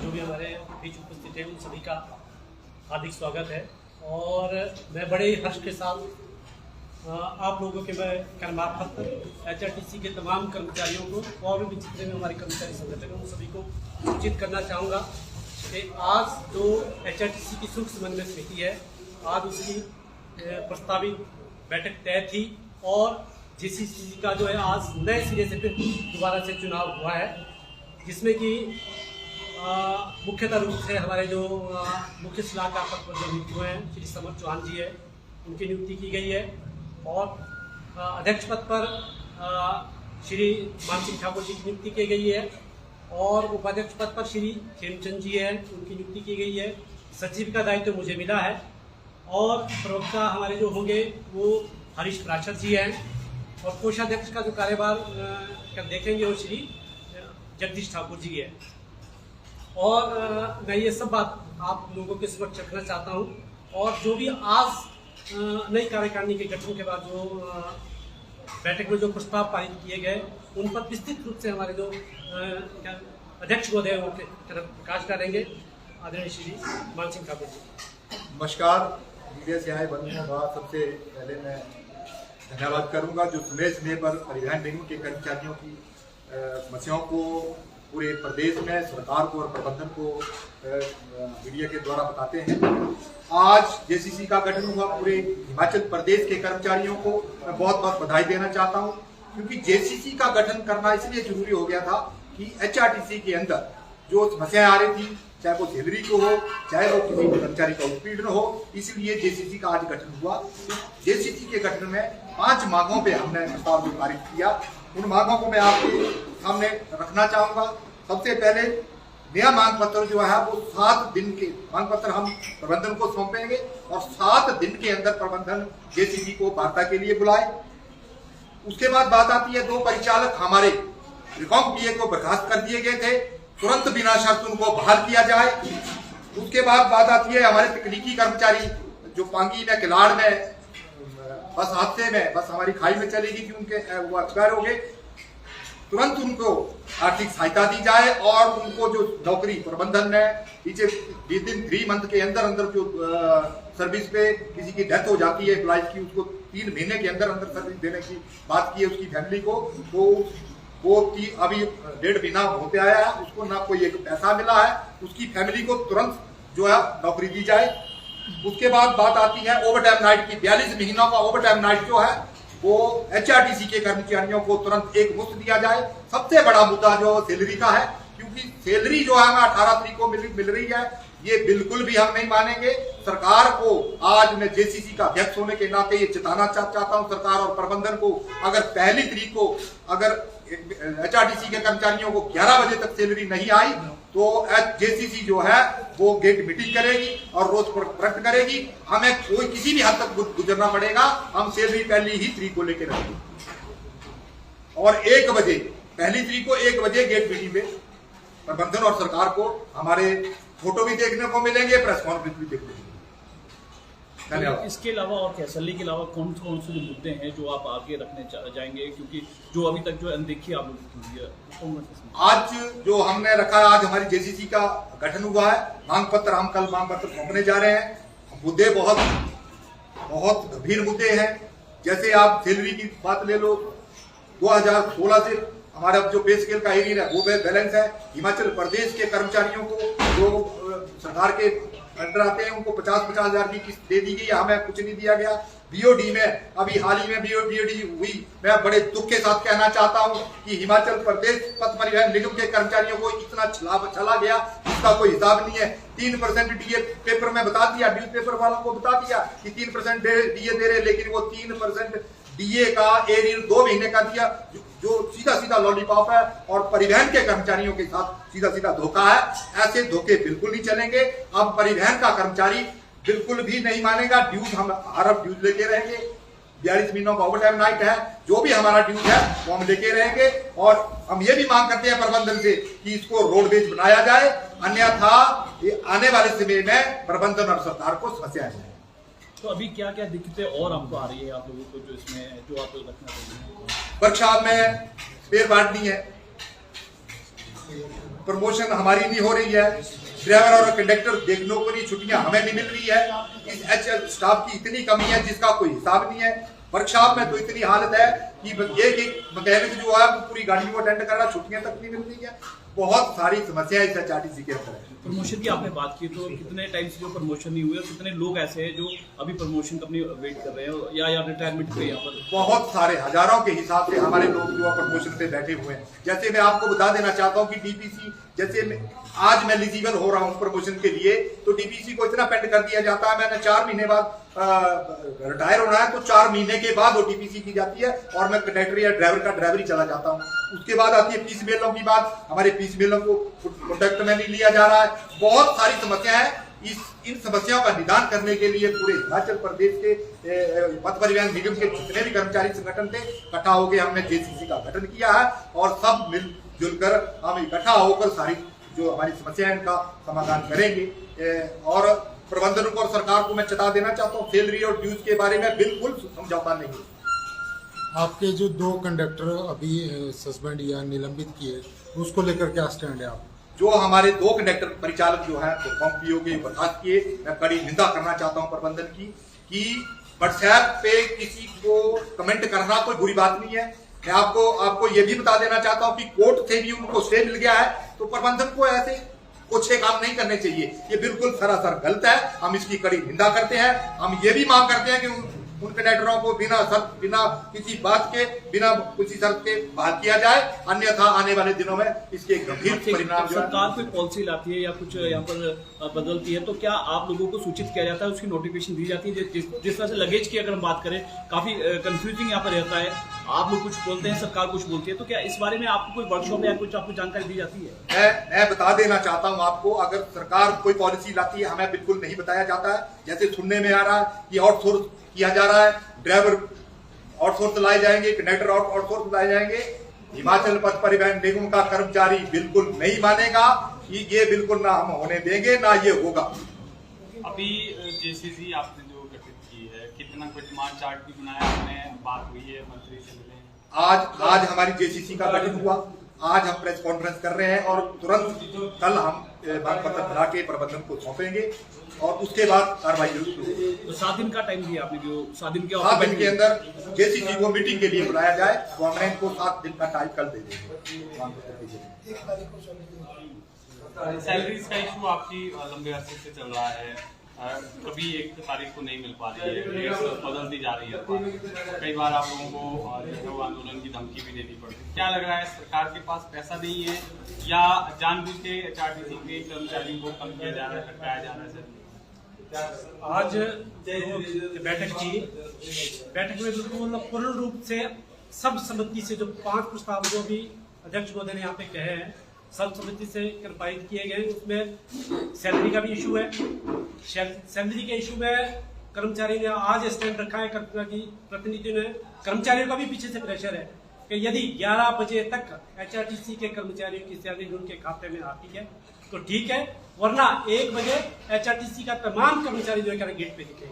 जो भी हमारे बीच उपस्थित हैं उन सभी का हार्दिक स्वागत है। और मैं बड़े हर्ष के साथ आप लोगों के मैं कर्मापत्र HRTC के तमाम कर्मचारियों को और भी जितने भी हमारे कर्मचारी संगठन हैं उन सभी को सूचित करना चाहूँगा कि आज जो HRTC की सुख समन्वय समिति है, आज उसकी प्रस्तावित बैठक तय थी और JCC का जो है आज नए सिरे से फिर दोबारा से चुनाव हुआ है, जिसमें कि मुख्यतः रूप से हमारे जो मुख्य सलाहकार पद पर जो नियुक्त हुए हैं श्री समर चौहान जी है, उनकी नियुक्ति की गई है। और अध्यक्ष पद पर श्री मानसिंह ठाकुर जी की नियुक्ति की गई है और उपाध्यक्ष पद पर श्री हेमचंद जी हैं, उनकी नियुक्ति की गई है। सचिव का दायित्व मुझे मिला है और प्रवक्ता हमारे जो होंगे वो हरीश प्राचर जी हैं और कोषाध्यक्ष का जो कार्यभार देखेंगे वो श्री जगदीश ठाकुर जी है। और मैं ये सब बात आप लोगों के समक्ष रखना चाहता हूँ। और जो भी आज नई कार्यकारिणी के गठन के बाद जो बैठक में जो प्रस्ताव पारित किए गए उन पर विस्तृत रूप से हमारे जो अध्यक्ष महोदय उनके तरफ प्रकाश डालेंगे आदरणीय श्री मानसिंह ठाकुर जी। नमस्कार, मीडिया से आए बंधुओं का सबसे पहले मैं धन्यवाद करूंगा जो समय पर परिवहन निगम के कर्मचारियों की समस्याओं को पूरे प्रदेश में सरकार को और प्रबंधन को मीडिया के द्वारा बताते हैं। आज JCC का गठन हुआ, पूरे हिमाचल प्रदेश के कर्मचारियों को मैं बहुत बहुत बधाई देना चाहता हूं, क्योंकि JCC का गठन करना इसलिए जरूरी हो गया था कि HRTC के अंदर जो समस्याएं आ रही थी, चाहे वो सैलरी को हो, चाहे वो किसी कर्मचारी का उत्पीड़न हो, इसलिए JCC का आज गठन हुआ। JCC के गठन में 5 मांगों पे हमने प्रस्ताव पारित किया। उन मांगों को मैं आपके सामने रखना चाहूंगा। सबसे पहले नया मांग पत्र जो है वो 7 दिन के मांग पत्र हम प्रबंधन को सौंपेंगे और 7 दिन के अंदर प्रबंधन JCC को वार्ता के लिए बुलाए। उसके बाद बात आती है 2 परिचालक हमारे रिकॉम PA को बर्खास्त कर दिए गए थे, तुरंत बिना शर्त उनको बहाल किया जाए। उसके बाद बात आती है हमारे तकनीकी कर्मचारी जो पांगी में किलाड़ में बस हादसे में बस हमारी खाई में चली गई थी, उनके वो एक्सपायर हो गए, तुरंत उनको आर्थिक सहायता दी जाए और उनको जो नौकरी प्रबंधन ने पीछे 3 मंथ के अंदर अंदर जो सर्विस पे किसी की डेथ हो जाती है एम्प्लॉइज की, उसको 3 महीने के अंदर अंदर सर्विस देने की बात की है उसकी फैमिली को, तो वो अभी 1.5 महीना होते आया है, उसको ना कोई एक पैसा मिला है, उसकी फैमिली को तुरंत जो है नौकरी दी जाए। उसके बाद बात आती है ओवरटाइम नाइट की। 42 महीनों का ओवरटाइम नाइट जो है वो HRTC के कर्मचारियों को तुरंत एक मुश्त दिया जाए। सबसे बड़ा मुद्दा जो सैलरी का है, क्योंकि सैलरी जो है हमें 18 तारीख को मिल रही है, ये बिल्कुल भी हम नहीं मानेंगे। सरकार को आज मैं JCC का अध्यक्ष होने के नाते ये चिताना चाहता हूं सरकार और प्रबंधन को, अगर 1 तारीख को अगर HRTC के कर्मचारियों को 11 बजे तक सैलरी नहीं आई तो JCC जो है वो गेट मीटिंग करेगी और रोज प्रकट करेगी। हमें कोई किसी भी हद तक गुजरना पड़ेगा, हम सैलरी 1 तारीख को लेकर रहेंगे। और 1 बजे 1 तारीख को 1 बजे गेट मीटिंग में प्रबंधन और सरकार को हमारे फोटो भी देखने को मिलेंगे, प्रेस कॉन्फ्रेंस भी देखने को मिलेंगे। धन्यवाद। इसके अलावा और क्या सैलरी के अलावा कौन से जो मुद्दे हैं जो आप आगे रखने जाएंगे, क्योंकि जो अभी तक जो अनदेखी आप लोगों की है? आज जो हमने रखा है, आज हमारी JCC का गठन हुआ है, मांग पत्र हम कल मांग पत्र सौंपने जा रहे हैं। मुद्दे बहुत गंभीर मुद्दे हैं। जैसे आप सैलरी की बात ले लो, 2016 से हमारा जो पे स्केल का एरिया है वो बैलेंस है। हिमाचल प्रदेश के कर्मचारियों को जो सरकार के अंडर आते हैं उनको 50-50 हजार की किस्त दे दी गई, हमें कुछ नहीं दिया गया। BOD में अभी हाल ही में BOD हुई, मैं बड़े दुख के साथ कहना चाहता हूं कि हिमाचल प्रदेश पथ परिवहन निगम के कर्मचारियों को इतना चला गया इसका कोई हिसाब नहीं है। 3% DA पेपर में बता दिया, न्यूज पेपर वालों को बता दिया कि 3% DA दे रहे, लेकिन वो 3% DA का एरियर 2 महीने का दिया, जो सीधा लॉलीपॉप है और परिवहन के कर्मचारियों के साथ सीधा धोखा है। ऐसे धोखे बिल्कुल नहीं चलेंगे। अब परिवहन का कर्मचारी बिल्कुल भी नहीं मानेगा। ड्यूज हम हर ड्यूज लेके रहेंगे। 42 महीनों का ओवरटाइम नाइट है, जो भी हमारा ड्यूज है वो हम लेके रहेंगे। और हम ये भी मांग करते हैं प्रबंधन से कि इसको रोडवेज बनाया जाए, अन्यथा आने वाले समय में प्रबंधन और सरकार को समस्या है। तो अभी क्या क्या दिक्कतें और आपको आ रही है आप लोगों को, जो इसमें जो आप लोग रखना चाहिए? वर्कशॉप में स्पेयर पार्ट नहीं है, प्रमोशन हमारी नहीं हो रही है, ड्राइवर और कंडक्टर देखने को नहीं, छुट्टियां हमें नहीं मिल रही है। इस एचएल स्टाफ की इतनी कमी है जिसका कोई हिसाब नहीं है। वर्कशॉप में तो इतनी हालत है कि एक मैकेनिक जो है वो पूरी गाड़ी को अटेंड कर रहा है, छुट्टियां तक नहीं मिल रही है। बहुत सारी समस्या इस HRTC के अंदर है। प्रमोशन की आपने बात की, तो कितने टाइम से जो प्रमोशन नहीं हुई और कितने लोग ऐसे हैं जो अभी प्रमोशन अपनी वेट कर रहे हैं या रिटायरमेंट पे यहाँ पर? बहुत सारे हजारों के हिसाब से हमारे लोग जो प्रमोशन पे बैठे हुए हैं। जैसे मैं आपको बता देना चाहता हूँ कि डीपीसी, जैसे आज मैं एलिजिबल हो रहा हूँ प्रमोशन के लिए, तो डीपीसी को इतना पेंड कर दिया जाता है, मैंने 4 महीने बाद रिटायर होना है तो 4 महीने के बाद वो डीपीसी की जाती है और मैं कंडक्टर या ड्राइवर का ड्राइवर ही चला जाता हूँ। उसके बाद आती है पीस मेलों की बात, हमारे पीस मेलों को प्रोडक्ट में नहीं लिया जा रहा है। बहुत सारी समस्या है। इन समस्याओं का निदान करने के लिए पूरे हिमाचल प्रदेश के पथ परिवहन निगम के जितने भी कर्मचारी संगठन थे, इकट्ठा होकर हमने JCC का गठन किया है और सब मिलजुल कर हम इकट्ठा होकर सारी जो हमारी समस्या है इनका समाधान करेंगे। और प्रबंधन को और सरकार को मैं चेता देना चाहता हूँ, सैलरी और ड्यूज के बारे में बिल्कुल समझौता नहीं है। आपके जो 2 कंडक्टर अभी सस्पेंड या निलंबित किए, उसको लेकर क्या स्टैंड है आप? जो हमारे 2 कंडक्टर परिचालक जो है तो कंपनियों के बर्खास्त किए, मैं कड़ी निंदा करना चाहता हूं प्रबंधन की कि व्हाट्सएप पे किसी को कमेंट करना कोई बुरी बात नहीं है। मैं आपको ये भी बता देना चाहता हूं कि कोर्ट से भी उनको स्टे मिल गया है, तो प्रबंधन को ऐसे कुछ काम नहीं करने चाहिए। ये बिल्कुल सरासर गलत है, हम इसकी कड़ी निंदा करते हैं। हम ये भी मांग करते हैं कि उन कंडक्टरों को बिना किसी बात के, बिना किसी शर्त के बहाल किया जाए, अन्यथा आने वाले दिनों में इसके गंभीर परिणाम। सरकार कोई पॉलिसी लाती है या कुछ यहाँ पर बदलती है तो क्या आप लोगों को सूचित किया जाता है, उसकी नोटिफिकेशन दी जाती है? जिस तरह से लगेज की अगर हम बात करें, काफी कंफ्यूजिंग यहाँ पर रहता है, आप लोग कुछ बोलते हैं, सरकार कुछ बोलती है, तो क्या इस बारे में आपको कोई वर्कशॉप या कुछ आपको जानकारी दी जाती है? मैं बता देना चाहता हूं आपको, अगर सरकार कोई पॉलिसी लाती है हमें बिल्कुल नहीं बताया जाता है। जैसे सुनने में आ रहा है कि आउटसोर्स किया जा रहा है, ड्राइवर आउटसोर्स लाए जाएंगे, कंडक्टर आउटसोर्स लाए जाएंगे। हिमाचल पथ परिवहन निगम का कर्मचारी बिल्कुल नहीं मानेगा, ये बिल्कुल ना हम होने देंगे, ना ये होगा। अभी JCC आपने जो गठित की है, कितना कोई डिमांड चार्ट भी बनाया आपने, बात हुई है मंत्री से मिले? आज हमारी JCC का गठन हुआ, आज हम प्रेस कॉन्फ्रेंस कर रहे हैं और तुरंत कल हम मांग पत्र भरा के प्रबंधन को सौंपेंगे और उसके बाद कार्रवाई जरूर होगी। तो 7 दिन का टाइम दिया आपने, जो 7 दिन के अंदर JCC को मीटिंग के लिए बुलाया जाए, तो हमने इनको 7 दिन का टाइम कल दे देंगे। सैलरीज का इशू आपकी लंबे अरसे से चल रहा है, कभी 1 तारीख को नहीं मिल पा रही है, रेट्स बदलती जा रही है, कई बार आप लोगों को आंदोलन की धमकी भी देनी पड़ती है। क्या लग रहा है, सरकार के पास पैसा नहीं है या जानबूझ के HRTC के कर्मचारियों को कम किया जा रहा है, हटाया जा रहा है? सर, आज बैठक की, बैठक में बिल्कुल पूर्ण रूप से सब सम्मति से जो 5 प्रस्ताव जो भी अध्यक्ष महोदय ने यहाँ पे कहे हैं, सब समिति से पारित किए गए। उसमें सैलरी का भी इशू है। सैलरी के इशू में कर्मचारी ने आज स्टैंड रखा है, प्रतिनिधियों ने, कर्मचारियों का भी पीछे से प्रेशर है कि यदि 11 बजे तक HRTC के कर्मचारियों की सैलरी उनके खाते में आती है तो ठीक है, वरना 1 बजे HRTC का तमाम कर्मचारी जो है गेट पे दिखेंगे।